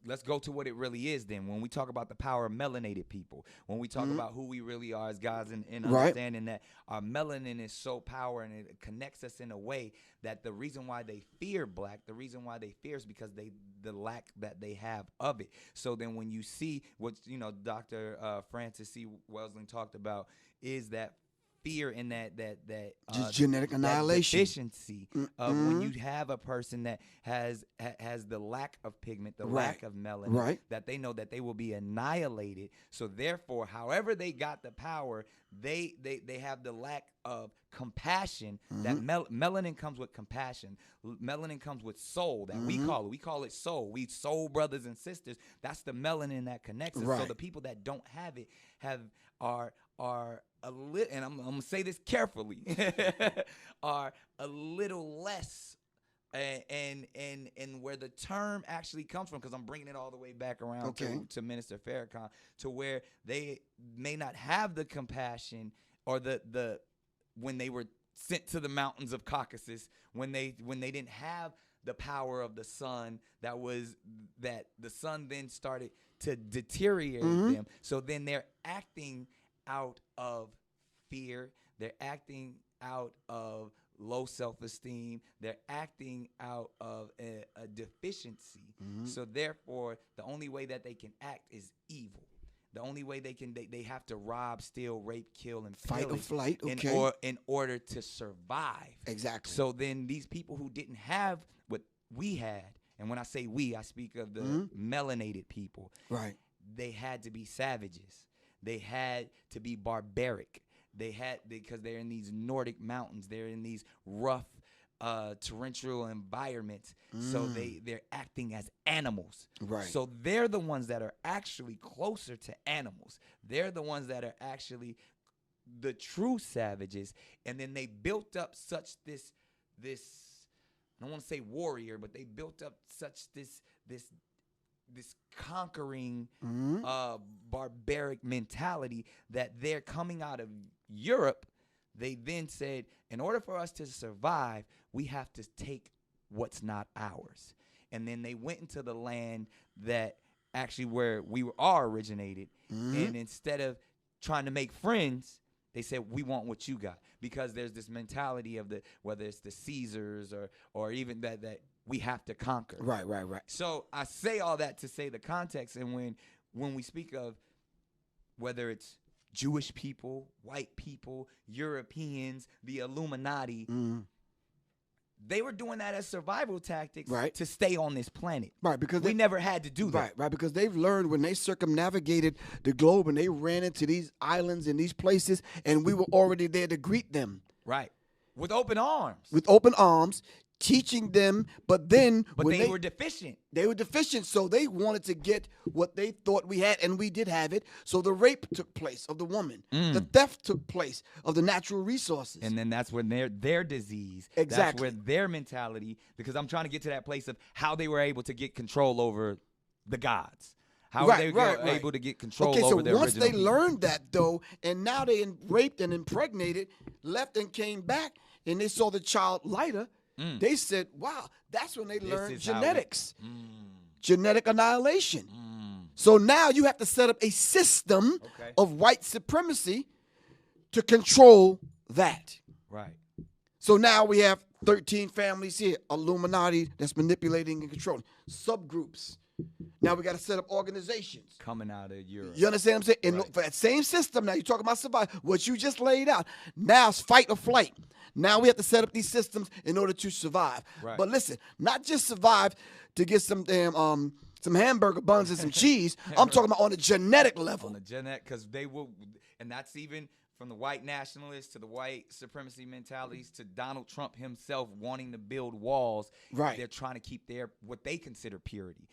let's go to what it really is then. When we talk about the power of melanated people, when we talk about who we really are as guys, and understanding that our melanin is so powerful and it connects us in a way that the reason why they fear black, the reason why they fear is because the lack that they have of it. So then when you see what Dr. Francis C. Welsing talked about is that fear and that just genetic annihilation, deficiency of when you have a person that has the lack of pigment, the lack of melanin, that they know that they will be annihilated. So therefore, however they got the power, they have the lack of compassion. That melanin comes with compassion. Melanin comes with soul. That we call it soul. We soul brothers and sisters. That's the melanin that connects us. So the people that don't have it are a little, and I'm gonna say this carefully, are a little less, and where the term actually comes from, because I'm bringing it all the way back around to Minister Farrakhan, to where they may not have the compassion or the when they were sent to the mountains of Caucasus, when they didn't have the power of the sun, that the sun then started to deteriorate them. So then they're acting out of fear, they're acting out of low self-esteem, they're acting out of a deficiency. So therefore, the only way that they can act is evil. The only way they have to rob, steal, rape, kill, and fight or flight, in order to survive. Exactly. So then these people who didn't have what we had, and when I say we, I speak of the melanated people. Right. They had to be savages. They had to be barbaric. Because they're in these Nordic mountains. They're in these rough, torrential environments. So they're acting as animals. Right. So they're the ones that are actually closer to animals. They're the ones that are actually the true savages. And then they built up such this I don't want to say warrior, but they built up such this conquering barbaric mentality that they're coming out of Europe. They then said, in order for us to survive, we have to take what's not ours. And then they went into the land that actually where we are originated. And instead of trying to make friends, they said, we want what you got. Because there's this mentality of whether it's the Caesars or even that we have to conquer. Right. So I say all that to say the context. And when we speak of whether it's Jewish people, white people, Europeans, the Illuminati, they were doing that as survival tactics to stay on this planet. Right, because we never had to do that. Right, because they've learned when they circumnavigated the globe and they ran into these islands and these places, and we were already there to greet them. Right. With open arms. Teaching them, but they were deficient. They were deficient, so they wanted to get what they thought we had, and we did have it. So the rape took place of the woman. The theft took place of the natural resources. And then that's when their disease, exactly. That's where their mentality, because I'm trying to get to that place of how they were able to get control over the gods. How were they able to get control over their original once they people? learned that, though, and now they raped and impregnated, left and came back, and they saw the child lighter, they said, wow, that's when they learned genetics. Genetic annihilation. So now you have to set up a system of white supremacy to control that. Right. So now we have 13 families here, Illuminati that's manipulating and controlling. Subgroups. Now we got to set up organizations. Coming out of Europe. You understand what I'm saying? And for that same system, now you're talking about survival, what you just laid out. Now it's fight or flight. Now we have to set up these systems in order to survive. Right. But listen, not just survive to get some damn some hamburger buns and some cheese. I'm talking about on a genetic level. On the genetic, because they will, and that's even from the white nationalists to the white supremacy mentalities to Donald Trump himself wanting to build walls. Right. They're trying to keep what they consider purity.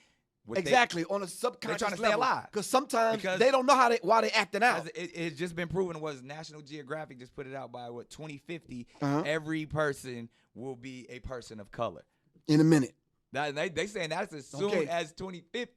Exactly, on a subconscious they're trying to level. stay alive. Because sometimes they don't know why they acting out. It's just been proven. Was National Geographic just put it out by 2050? Every person will be a person of color in a minute. They saying that's as soon as 2050.